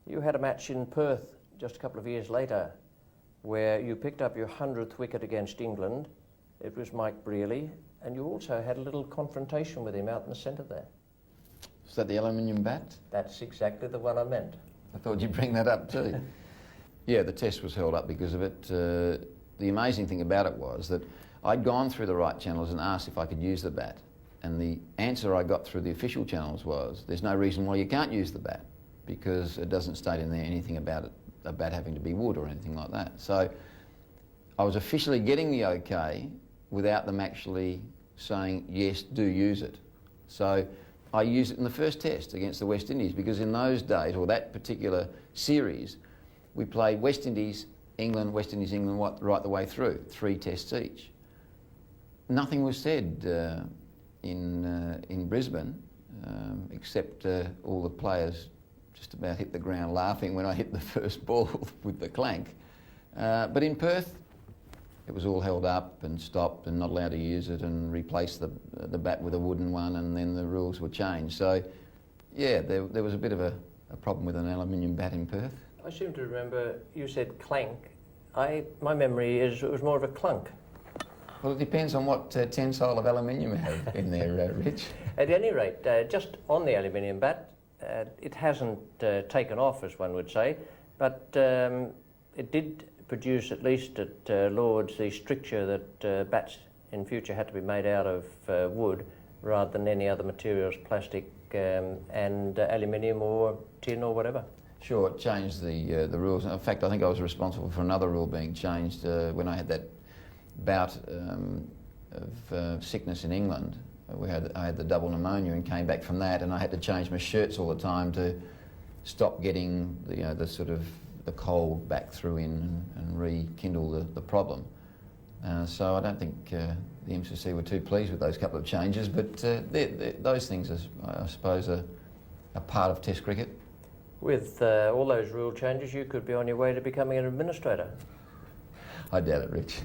You had a match in Perth just a couple of years later where you picked up your 100th wicket against England. It was Mike Brearley, and you also had a little confrontation with him out in the centre there. Was that the aluminium bat? That's exactly the one I meant. I thought you'd bring that up too. Yeah, the test was held up because of it. The amazing thing about it was that I'd gone through the right channels and asked if I could use the bat. And the answer I got through the official channels was, there's no reason why you can't use the bat, because it doesn't state in there anything about it, a bat having to be wood or anything like that. So I was officially getting the okay without them actually saying, yes, do use it. So I used it in the first test against the West Indies, because in those days, or that particular series, we played West Indies, England, West Indies, England right the way through, 3 tests each. Nothing was said in Brisbane, except all the players just about hit the ground laughing when I hit the first ball with the clank. But in Perth, it was all held up and stopped and not allowed to use it, and replaced the bat with a wooden one, and then the rules were changed. So, yeah, there was a bit of a problem with an aluminium bat in Perth. I seem to remember you said clank. My memory is it was more of a clunk. Well, it depends on what tensile of aluminium you have in there, Rich. At any rate, just on the aluminium bat, it hasn't taken off, as one would say, but it did produce, at least at Lord's, the stricture that bats in future had to be made out of wood rather than any other materials, plastic and aluminium or tin or whatever. Sure, it changed the rules. In fact, I think I was responsible for another rule being changed when I had that bout of sickness in England. I had the double pneumonia and came back from that, and I had to change my shirts all the time to stop getting the sort of the cold back through in and rekindle the problem. So I don't think the MCC were too pleased with those couple of changes, but those things, I suppose, are part of Test cricket. With all those rule changes, you could be on your way to becoming an administrator. I doubt it, Rich.